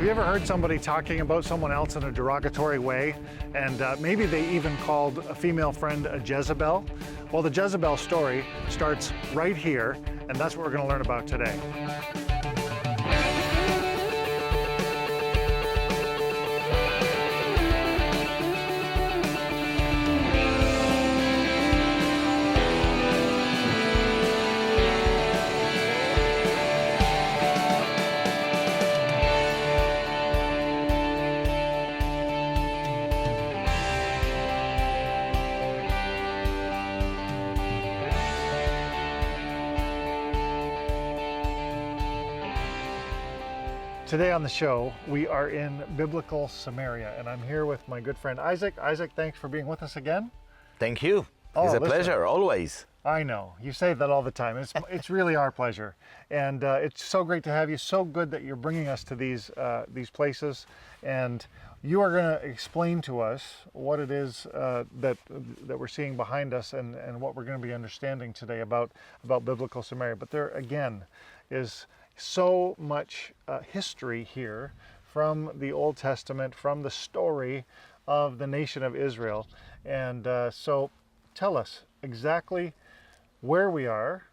Have you ever heard somebody talking about someone else in a derogatory way? And maybe they even called a female friend a Jezebel? Well, the Jezebel story starts right here, and that's what we're going to learn about today. Today on the show, we are in Biblical Samaria, and I'm here with my good friend Isaac. Isaac, thanks for being with us again. Thank you. It's a pleasure, always. I know. You say that all the time. It's really our pleasure. And it's so great to have you. So good that you're bringing us to these places. And you are going to explain to us what it is that we're seeing behind us and what we're going to be understanding today about Biblical Samaria. But there, again, is so much history here from the Old Testament, from the story of the nation of Israel. And so tell us exactly where we are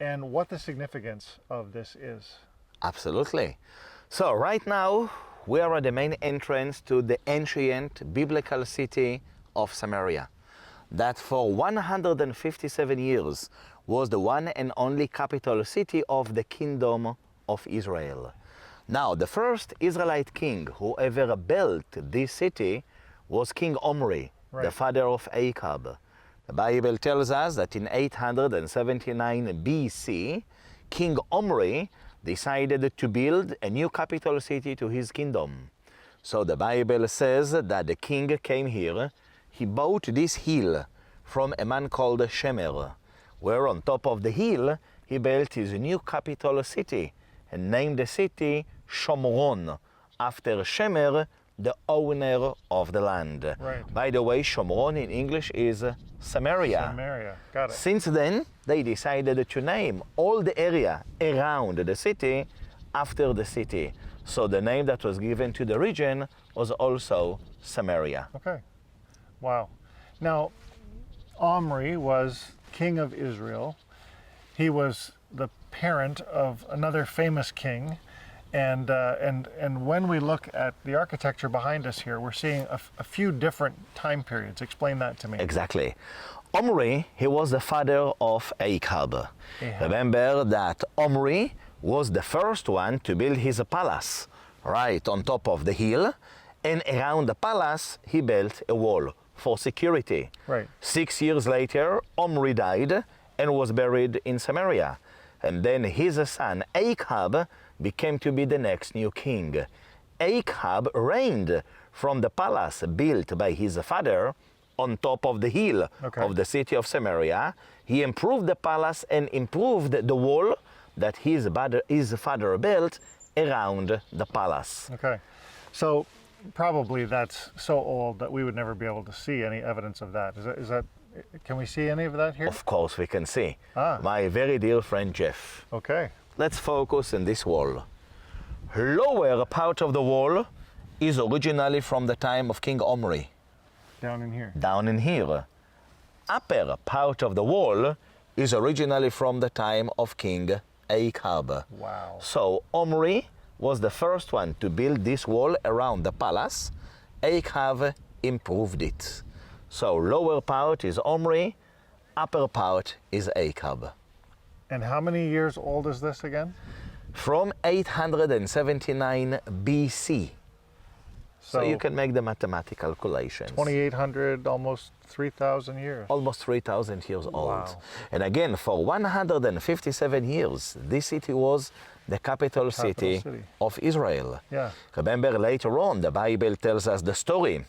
and what the significance of this is. Absolutely. So right now we are at the main entrance to the ancient biblical city of Samaria, that for 157 years was the one and only capital city of the kingdom of Israel. Now, the first Israelite king who ever built this city was King Omri, the father of Ahab. The Bible tells us that in 879 BC, King Omri decided to build a new capital city to his kingdom. So the Bible says that the king came here. He bought this hill from a man called Shemer, where on top of the hill he built his new capital city and named the city Shomron, after Shemer, the owner of the land. Right. By the way, Shomron in English is Samaria. Samaria, got it. Since then, they decided to name all the area around the city after the city. So the name that was given to the region was also Samaria. Okay. Wow. Now, Omri was king of Israel. He was the parent of another famous king, and when we look at the architecture behind us here, we're seeing a few different time periods. Explain that to me. Exactly. Omri, he was the father of Ahab. Remember that Omri was the first one to build his palace right on top of the hill, and around the palace he built a wall for security. Right. 6 years later, Omri died and was buried in Samaria. And then his son Ahab became to be the next new king. Ahab reigned from the palace built by his father on top of the hill of the city of Samaria. He improved the palace and improved the wall that his father built around the palace. Okay. So probably that's so old that we would never be able to see any evidence of that. Is that can we see any of that here? Of course we can see. My very dear friend Jeff. Okay. Let's focus on this wall. Lower part of the wall is originally from the time of King Omri. Down in here. Down in here. Upper part of the wall is originally from the time of King Ahab. Wow. So Omri was the first one to build this wall around the palace. Ahab improved it. So lower part is Omri, upper part is Ahab. And how many years old is this again? From 879 BC. So you can make the mathematical calculations. 2,800, almost 3,000 years. Almost 3,000 years old. Wow. And again, for 157 years, this city was the capital city of Israel. Yeah. Remember, later on, the Bible tells us the story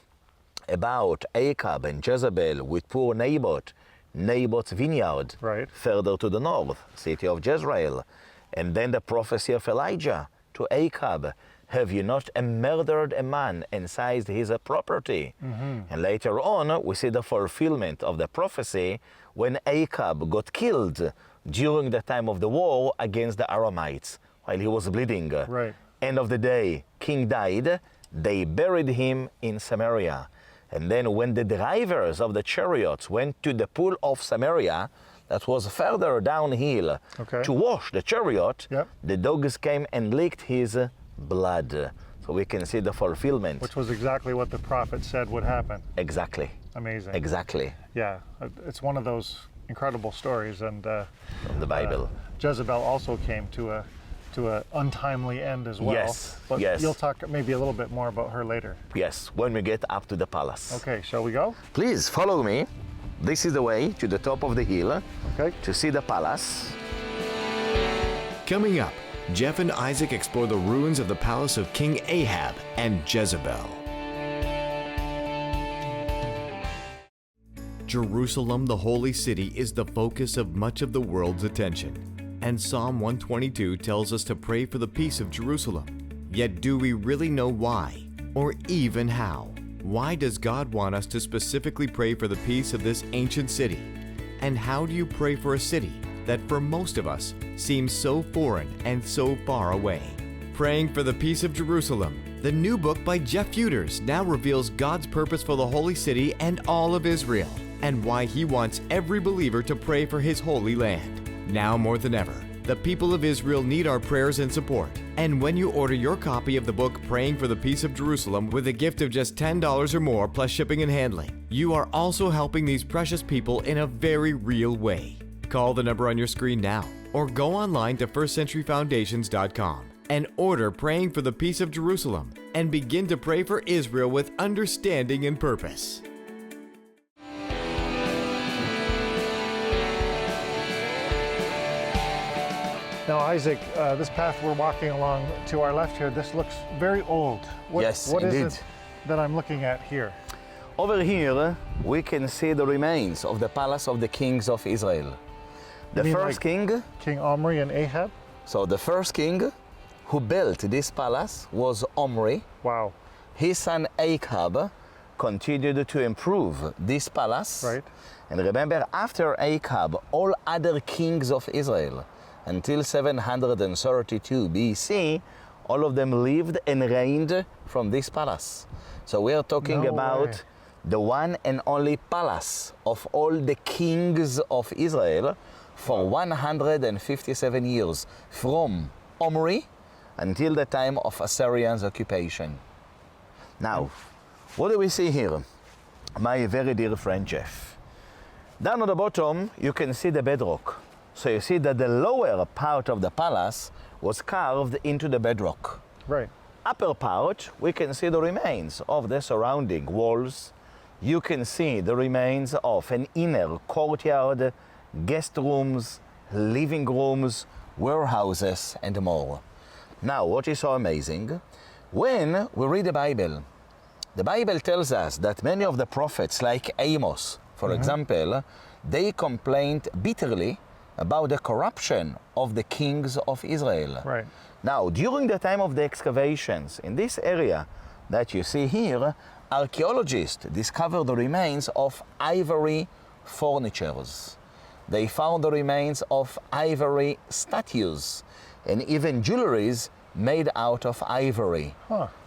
about Ahab and Jezebel with poor Naboth's vineyard, further to the north, city of Jezreel. And then the prophecy of Elijah to Ahab, have you not murdered a man and seized his property? And later on, we see the fulfillment of the prophecy when Ahab got killed during the time of the war against the Aramites while he was bleeding. Right. End of the day, king died, they buried him in Samaria. And then when the drivers of the chariots went to the pool of Samaria, that was further downhill, to wash the chariot, the dogs came and licked his blood. So we can see the fulfillment. Which was exactly what the prophet said would happen. Exactly. Amazing. Exactly. Yeah, it's one of those incredible stories. And from the Bible. Jezebel also came to a untimely end as well. Yes. But yes. you'll talk maybe a little bit more about her later. Yes, when we get up to the palace. Okay, shall we go? Please follow me. This is the way to the top of the hill to see the palace. Coming up, Jeff and Isaac explore the ruins of the palace of King Ahab and Jezebel. Jerusalem, the holy city, is the focus of much of the world's attention. And Psalm 122 tells us to pray for the peace of Jerusalem. Yet do we really know why, or even how? Why does God want us to specifically pray for the peace of this ancient city? And how do you pray for a city that for most of us seems so foreign and so far away? Praying for the Peace of Jerusalem, the new book by Jeff Feuders, now reveals God's purpose for the holy city and all of Israel, and why He wants every believer to pray for His holy land. Now more than ever, the people of Israel need our prayers and support. And when you order your copy of the book Praying for the Peace of Jerusalem with a gift of just $10 or more plus shipping and handling, you are also helping these precious people in a very real way. Call the number on your screen now or go online to firstcenturyfoundations.com and order Praying for the Peace of Jerusalem and begin to pray for Israel with understanding and purpose. Now, Isaac, this path we're walking along to our left here, this looks very old. What indeed. is it that I'm looking at here? Over here, we can see the remains of the palace of the kings of Israel. The first king, King Omri and Ahab? So the first king who built this palace was Omri. Wow. His son Ahab continued to improve this palace. Right. And remember, after Ahab, all other kings of Israel, until 732 BC, all of them lived and reigned from this palace. So we are talking about the one and only palace of all the kings of Israel for 157 years, from Omri until the time of Assyrians' occupation. Now, what do we see here? My very dear friend Jeff. Down at the bottom, you can see the bedrock. So you see that the lower part of the palace was carved into the bedrock. Right. Upper part, we can see the remains of the surrounding walls. You can see the remains of an inner courtyard, guest rooms, living rooms, warehouses, and more. Now, what is so amazing? When we read the Bible tells us that many of the prophets, like Amos, for example, they complained bitterly about the corruption of the kings of Israel. Right. Now, during the time of the excavations in this area that you see here, archaeologists discovered the remains of ivory furnitures. They found the remains of ivory statues and even jewelries made out of ivory.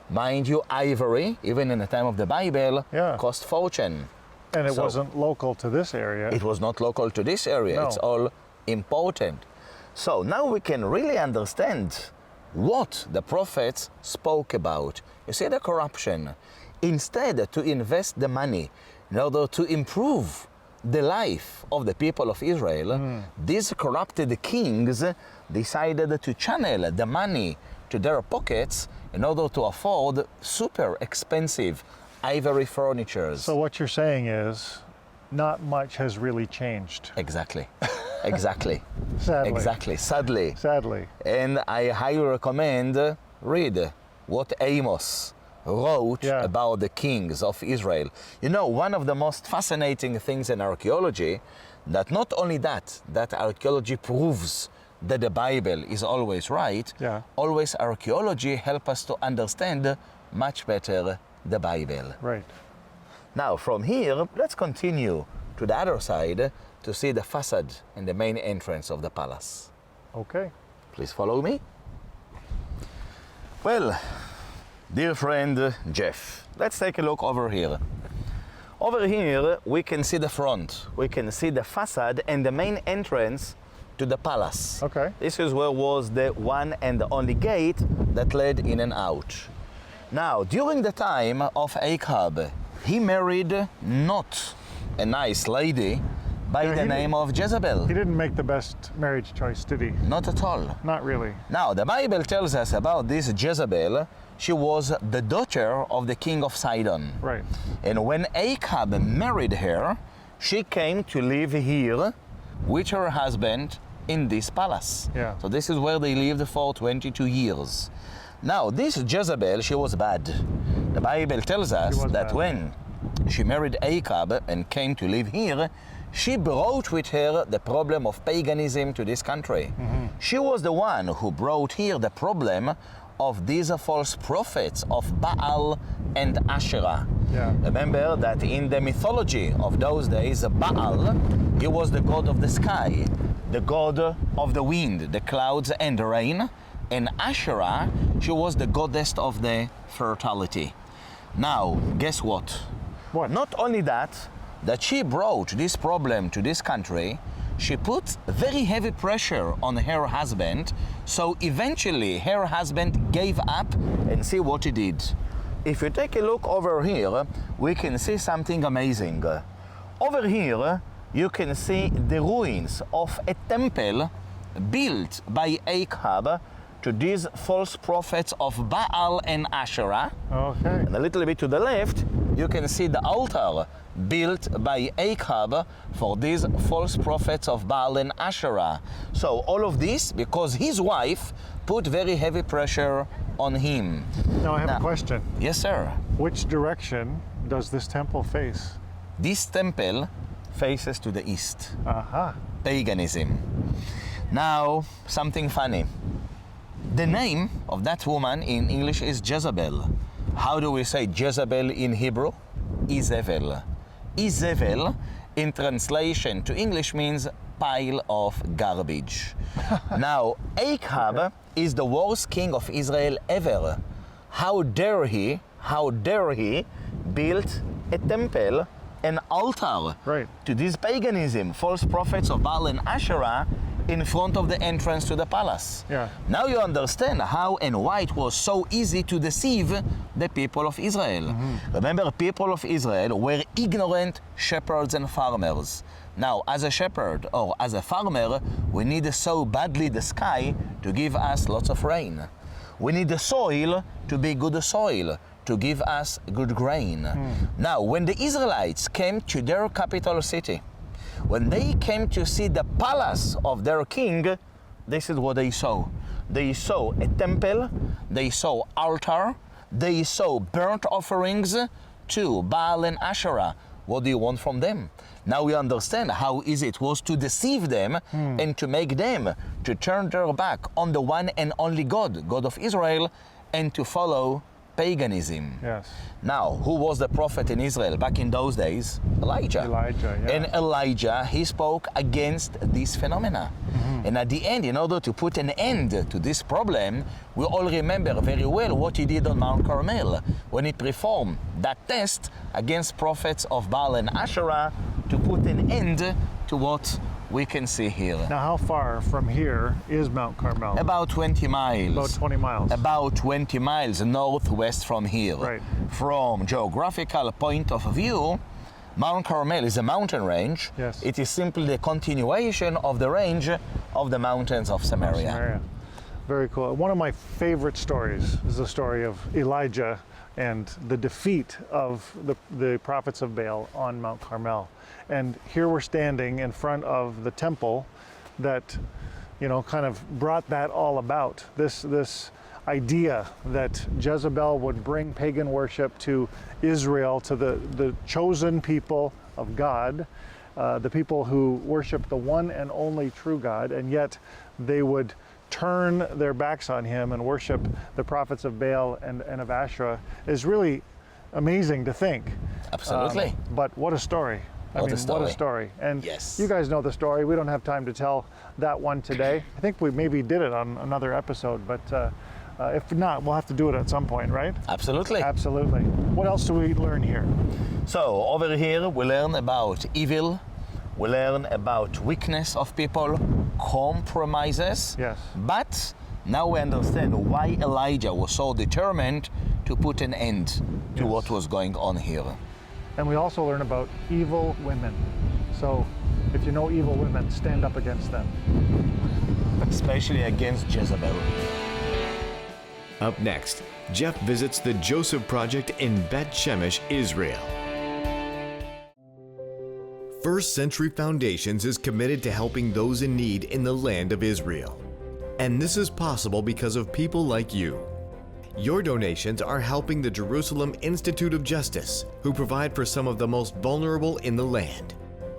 Mind you, ivory, even in the time of the Bible, cost fortune. And it wasn't local to this area. It was not local to this area. No. It's all important. So now we can really understand what the prophets spoke about. You see the corruption. Instead to invest the money in order to improve the life of the people of Israel, these corrupted kings decided to channel the money to their pockets in order to afford super expensive ivory furniture. So what you're saying is, not much has really changed. Exactly. Exactly. Sadly. Exactly. Sadly. Sadly. And I highly recommend read what Amos wrote about the kings of Israel. You know, one of the most fascinating things in archaeology, that not only that archaeology proves that the Bible is always right, always archaeology helps us to understand much better the Bible. Right. Now, from here, let's continue to the other side to see the facade and the main entrance of the palace. Okay. Please follow me. Well, Dear friend Jeff, let's take a look over here. Over here, we can see the front. We can see the facade and the main entrance to the palace. Okay. This is where was the one and the only gate that led in and out. Now, during the time of Ahab, he married not a nice lady by the name of Jezebel. He didn't make the best marriage choice, did he? Not at all. Not really. Now, the Bible tells us about this Jezebel. She was the daughter of the king of Sidon. Right. And when Ahab married her, she came to live here with her husband in this palace. Yeah. So this is where they lived for 22 years. Now, this Jezebel, she was bad. The Bible tells us that bad. when she married Ahab and came to live here, she brought with her the problem of paganism to this country. Mm-hmm. She was the one who brought here the problem of these false prophets of Baal and Asherah. Yeah. Remember that in the mythology of those days, Baal, he was the god of the sky, the god of the wind, the clouds and the rain, and Asherah, she was the goddess of the fertility. Now, guess what? What? Not only that she brought this problem to this country, she put very heavy pressure on her husband, so eventually her husband gave up, and see what he did. If you take a look over here, we can see something amazing. Over here, you can see the ruins of a temple built by Ahab to these false prophets of Baal and Asherah. Okay. And a little bit to the left, you can see the altar built by Ahab for these false prophets of Baal and Asherah. So all of this because his wife put very heavy pressure on him. Now I have a question. Yes, sir. Which direction does this temple face? This temple faces to the east. Aha. Paganism. Now, something funny. The name of that woman in English is Jezebel. How do we say Jezebel in Hebrew? Izebel. Izebel, in translation to English, means pile of garbage. Now, Ahab is the worst king of Israel ever. How dare he build a temple, an altar Right. to this paganism, false prophets of Baal and Asherah, in front of the entrance to the palace. Yeah. Now you understand how and why it was so easy to deceive the people of Israel. Mm-hmm. Remember, people of Israel were ignorant shepherds and farmers. Now, as a shepherd or as a farmer, we need so badly the sky to give us lots of rain. We need the soil to be good soil, to give us good grain. Now, when the Israelites came to their capital city, when they came to see the palace of their king, this is what they saw. They saw a temple, they saw altar, they saw burnt offerings to Baal and Asherah. What do you want from them? Now we understand how easy it was to deceive them and to make them to turn their back on the one and only God, God of Israel, and to follow paganism. Yes. Now, who was the prophet in Israel back in those days? Elijah. Elijah, yeah. And Elijah, he spoke against this phenomena. And at the end, in order to put an end to this problem, we all remember very well what he did on Mount Carmel when he performed that test against prophets of Baal and Asherah to put an end to what we can see here. Now how far from here is Mount Carmel? About 20 miles. About 20 miles. About 20 miles northwest from here. Right. From geographical point of view, Mount Carmel is a mountain range. Yes. It is simply the continuation of the range of the mountains of Samaria. Samaria. Very cool. One of my favorite stories is the story of Elijah and the defeat of the prophets of Baal on Mount Carmel. And here we're standing in front of the temple that, you know, kind of brought that all about. This idea that Jezebel would bring pagan worship to Israel, to the chosen people of God, the people who worship the one and only true God, and yet they would turn their backs on him and worship the prophets of Baal and of Asherah, is really amazing to think. Absolutely. But what a story. What a story. And Yes. you guys know the story. We don't have time to tell that one today. I think we maybe did it on another episode, but If not, we'll have to do it at some point, right? Absolutely. Absolutely. What else do we learn here? So over here we learn about evil, we learn about weakness of people, compromises. Yes. But now we understand why Elijah was so determined to put an end to what was going on here. And we also learn about evil women. So if you know evil women, stand up against them. Especially against Jezebel. Up next, Jeff visits the Joseph Project in Beit Shemesh, Israel. First Century Foundations is committed to helping those in need in the land of Israel. And this is possible because of people like you. Your donations are helping the Jerusalem Institute of Justice, who provide for some of the most vulnerable in the land.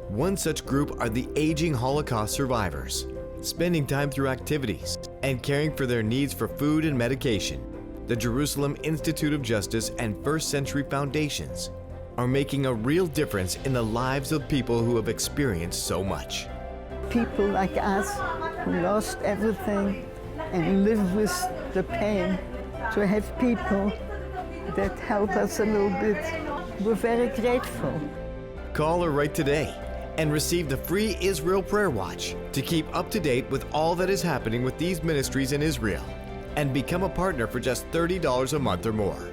One such group are the aging Holocaust survivors, spending time through activities and caring for their needs for food and medication. The Jerusalem Institute of Justice and First Century Foundations are making a real difference in the lives of people who have experienced so much. People like us who lost everything and live with the pain, to have people that help us a little bit, we're very grateful. Call or write today and receive the free Israel Prayer Watch to keep up to date with all that is happening with these ministries in Israel, and become a partner for just $30 a month or more.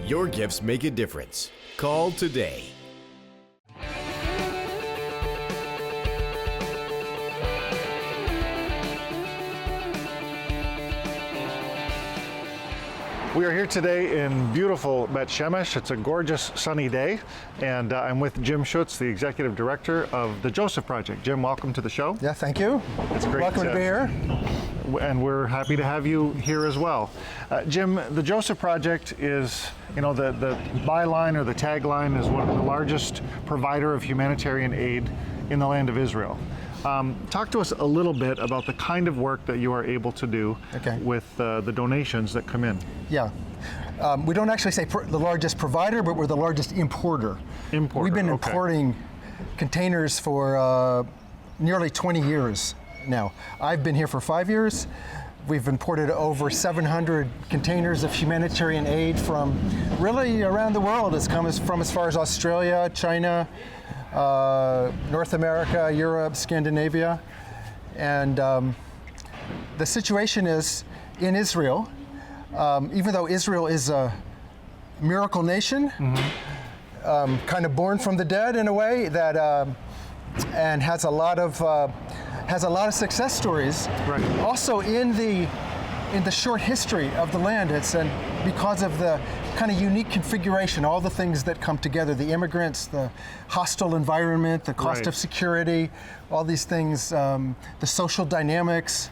Your gifts make a difference. Call today. We are here today in beautiful Beit Shemesh. It's a gorgeous sunny day, and I'm with Jim Shutz, the Executive Director of the Joseph Project. Jim, welcome to the show. Yeah, thank you. It's great Welcome to be here. And we're happy to have you here as well. Jim, the Joseph Project is, you know, the byline or the tagline is one of the largest provider of humanitarian aid in the land of Israel. Talk to us a little bit about the kind of work that you are able to do with the donations that come in. Yeah. We don't actually say the largest provider, but we're the largest importer. We've been importing containers for nearly 20 years now. I've been here for 5 years. We've imported over 700 containers of humanitarian aid from really around the world. It's come from as far as Australia, China, North America, Europe, Scandinavia. And the situation is in Israel, even though Israel is a miracle nation, kind of born from the dead in a way, that and has a lot of success stories. Right. Also in the short history of the land, and because of the kind of unique configuration, all the things that come together, the immigrants, the hostile environment, the cost of security, all these things, the social dynamics,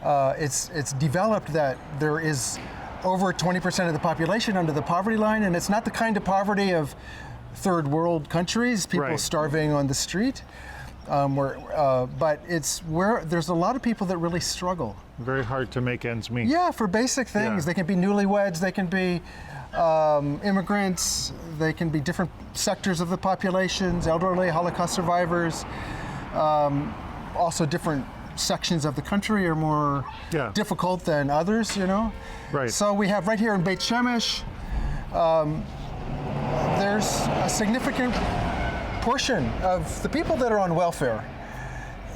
it's developed that there is over 20% of the population under the poverty line, and it's not the kind of poverty of third world countries, people starving on the street. But it's where there's a lot of people that really struggle. Very hard to make ends meet. Yeah, for basic things. They can be newlyweds, they can be immigrants, they can be different sectors of the populations, elderly, Holocaust survivors. Also different sections of the country are more difficult than others, you know? Right. So we have right here in Beit Shemesh, there's a significant portion of the people that are on welfare.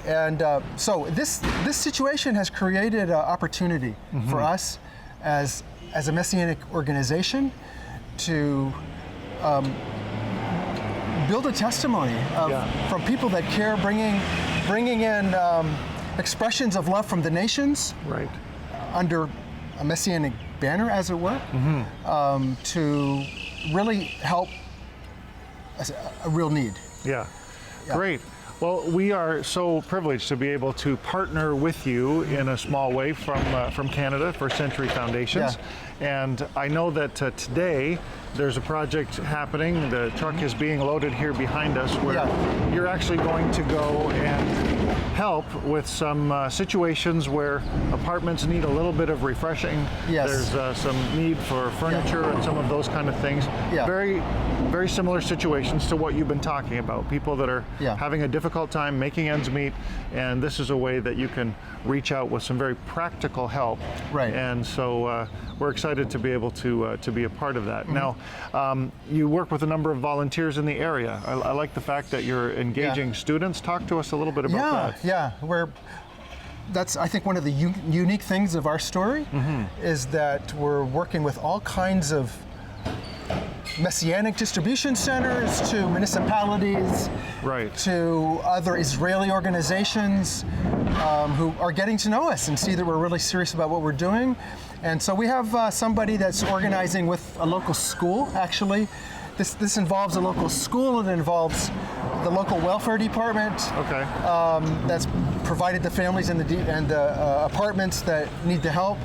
And so this situation has created an opportunity for us as a Messianic organization to build a testimony from people that care, bringing in expressions of love from the nations under a Messianic banner, as it were, to really help a real need. Yeah. Great. Well, we are so privileged to be able to partner with you in a small way from Canada, First Century Foundations. And I know that today there's a project happening. The truck is being loaded here behind us where you're actually going to go and help with some situations where apartments need a little bit of refreshing. There's some need for furniture and some of those kind of things. Very, very similar situations to what you've been talking about. People that are having a difficult time making ends meet, and this is a way that you can reach out with some very practical help. Right. And so we're excited to be able to be a part of that. Now, you work with a number of volunteers in the area. I like the fact that you're engaging students. Talk to us a little bit about that. Yeah, that's, I think, one of the unique things of our story is that we're working with all kinds of Messianic distribution centers to municipalities, Right. to other Israeli organizations who are getting to know us and see that we're really serious about what we're doing. And so we have somebody that's organizing with a local school, actually. This involves a local school, it involves the local welfare department. Okay. That's provided the families and the apartments that need the help,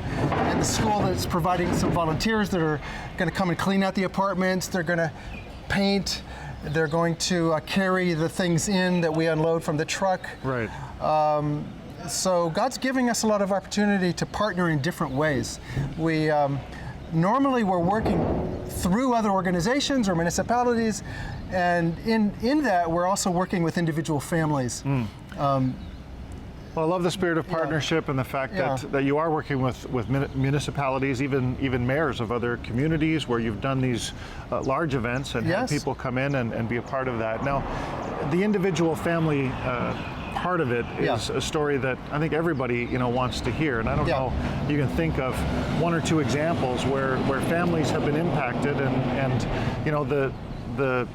and the school that's providing some volunteers that are going to come and clean out the apartments. They're going to paint. They're going to carry the things in that we unload from the truck. Right. So God's giving us a lot of opportunity to partner in different ways. We normally we're working through other organizations or municipalities, and in that we're also working with individual families. Well, I love the spirit of partnership and the fact that you are working with municipalities, even mayors of other communities where you've done these large events and had people come in and be a part of that. Now, the individual family part of it is a story that I think everybody wants to hear, and I don't know, you can think of one or two examples where families have been impacted, and the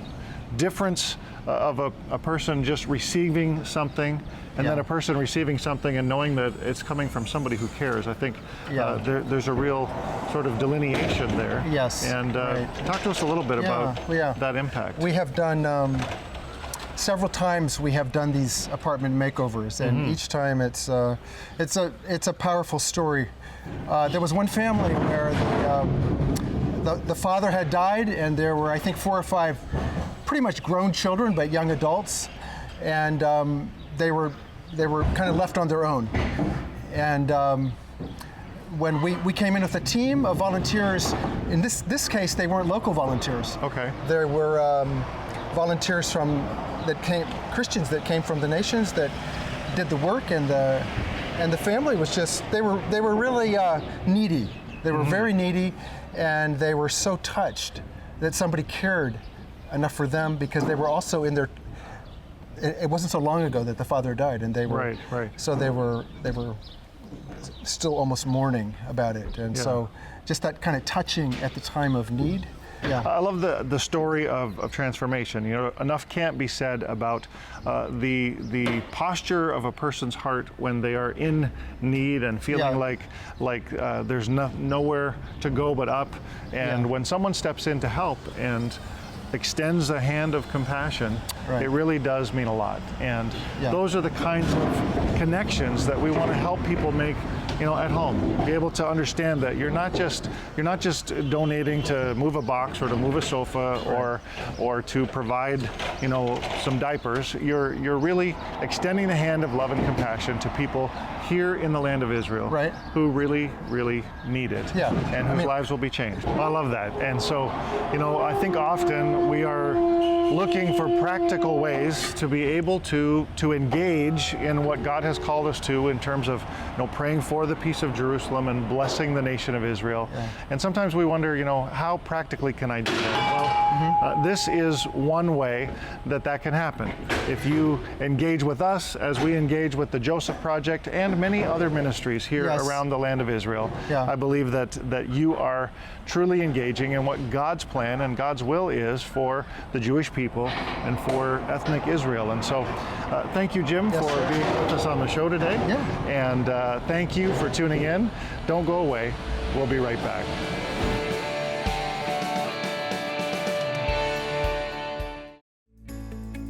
difference of a person just receiving something and then a person receiving something and knowing that it's coming from somebody who cares. I think there's a real sort of delineation there. Yes. And talk to us a little bit about that impact. We have done several times. We have done these apartment makeovers, and each time it's a powerful story. There was one family where the father had died, and there were, I think, 4 or 5 pretty much grown children, but young adults, and they were kind of left on their own. And when we came in with a team of volunteers, in this case, they weren't local volunteers. Okay. There were volunteers Christians that came from the nations that did the work, and the family was just, they were really needy. They were very needy, and they were so touched that somebody cared enough for them, because they were also in their, it wasn't so long ago that the father died, and they were right. So they were still almost mourning about it, and so just that kind of touching at the time of need. Yeah. I love the story of transformation. Enough can't be said about the posture of a person's heart when they are in need and feeling like there's nowhere to go but up. And when someone steps in to help and extends a hand of compassion, it really does mean a lot. And those are the kinds of connections that we want to help people make at home. Be able to understand that you're not just donating to move a box or to move a sofa or to provide some diapers. You're really extending the hand of love and compassion to people here in the land of Israel who really, really need it, and whose lives will be changed. I love that. And so, I think often we are looking for practical ways to be able to engage in what God has called us to in terms of praying for the peace of Jerusalem and blessing the nation of Israel. And sometimes we wonder, how practically can I do that? Well, this is one way that can happen. If you engage with us as we engage with the Joseph Project and many other ministries here around the land of Israel, I believe that you are truly engaging in what God's plan and God's will is for the Jewish people and for ethnic Israel. And so thank you, Jim, for being with us on the show today. And thank you for tuning in. Don't go away. We'll be right back.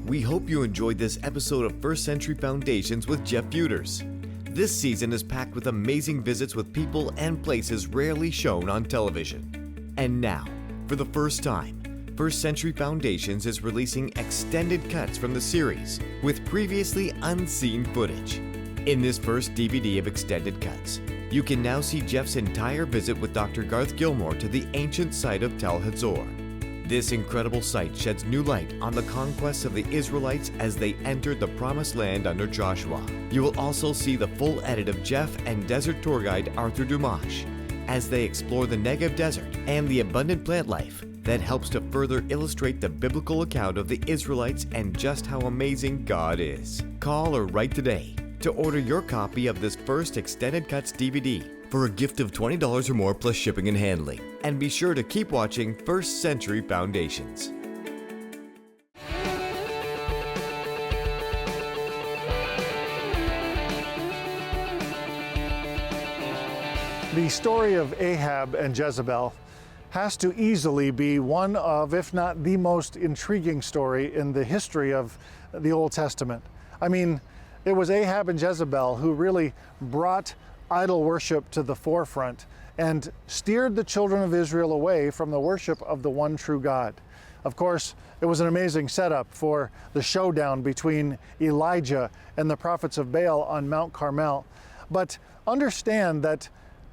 We hope you enjoyed this episode of First Century Foundations with Jeff Feuders. This season is packed with amazing visits with people and places rarely shown on television. And now, for the first time, First Century Foundations is releasing extended cuts from the series with previously unseen footage. In this first DVD of extended cuts, you can now see Jeff's entire visit with Dr. Garth Gilmore to the ancient site of Tel Hazor. This incredible sight sheds new light on the conquests of the Israelites as they entered the Promised Land under Joshua. You will also see the full edit of Jeff and desert tour guide Arthur Dumash as they explore the Negev desert and the abundant plant life that helps to further illustrate the biblical account of the Israelites and just how amazing God is. Call or write today to order your copy of this first Extended Cuts DVD for a gift of $20 or more plus shipping and handling. And be sure to keep watching First Century Foundations. The story of Ahab and Jezebel has to easily be one of, if not the most intriguing story in the history of the Old Testament. I mean, it was Ahab and Jezebel who really brought idol worship to the forefront and steered the children of Israel away from the worship of the one true God. Of course, it was an amazing setup for the showdown between Elijah and the prophets of Baal on Mount Carmel. But understand that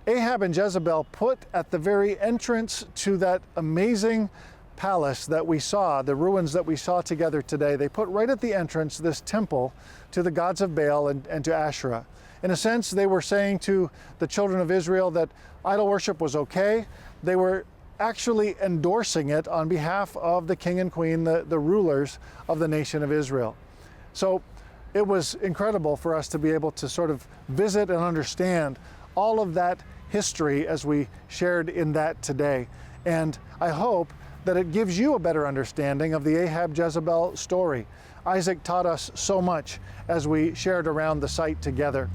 Ahab and Jezebel put at the very entrance to that amazing palace that we saw, the ruins that we saw together today, they put right at the entrance this temple to the gods of Baal and to Asherah. In a sense, they were saying to the children of Israel that idol worship was okay. They were actually endorsing it on behalf of the king and queen, the rulers of the nation of Israel. So it was incredible for us to be able to sort of visit and understand all of that history as we shared in that today. And I hope that it gives you a better understanding of the Ahab-Jezebel story. Isaac taught us so much as we shared around the site together.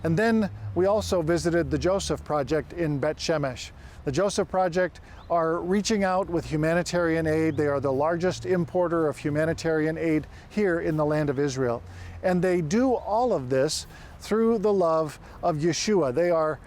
And then we also visited the Joseph Project in Beit Shemesh. The Joseph Project are reaching out with humanitarian aid. They are the largest importer of humanitarian aid here in the land of Israel. And they do all of this through the love of Yeshua. They are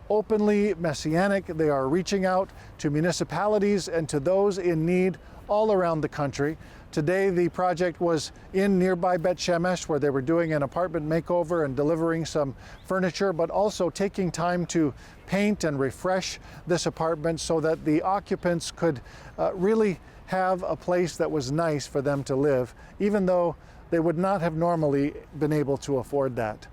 openly messianic. They are reaching out to municipalities and to those in need all around the country. Today, the project was in nearby Beit Shemesh, where they were doing an apartment makeover and delivering some furniture, but also taking time to paint and refresh this apartment so that the occupants could really have a place that was nice for them to live, even though they would not have normally been able to afford that.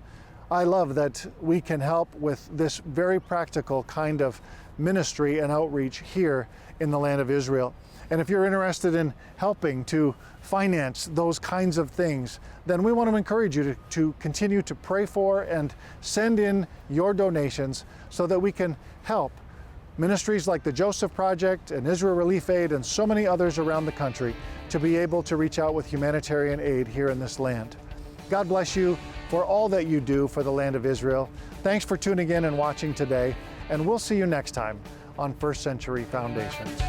I love that we can help with this very practical kind of ministry and outreach here in the land of Israel. And if you're interested in helping to finance those kinds of things, then we want to encourage you to continue to pray for and send in your donations so that we can help ministries like the Joseph Project and Israel Relief Aid and so many others around the country to be able to reach out with humanitarian aid here in this land. God bless you for all that you do for the land of Israel. Thanks for tuning in and watching today, and we'll see you next time on First Century Foundations.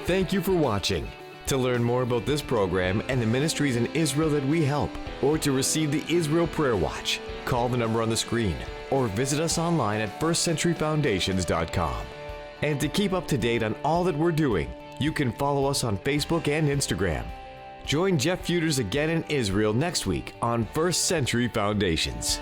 Thank you for watching. To learn more about this program and the ministries in Israel that we help, or to receive the Israel Prayer Watch, call the number on the screen or visit us online at firstcenturyfoundations.com. And to keep up to date on all that we're doing, you can follow us on Facebook and Instagram. Join Jeff Feuders again in Israel next week on First Century Foundations.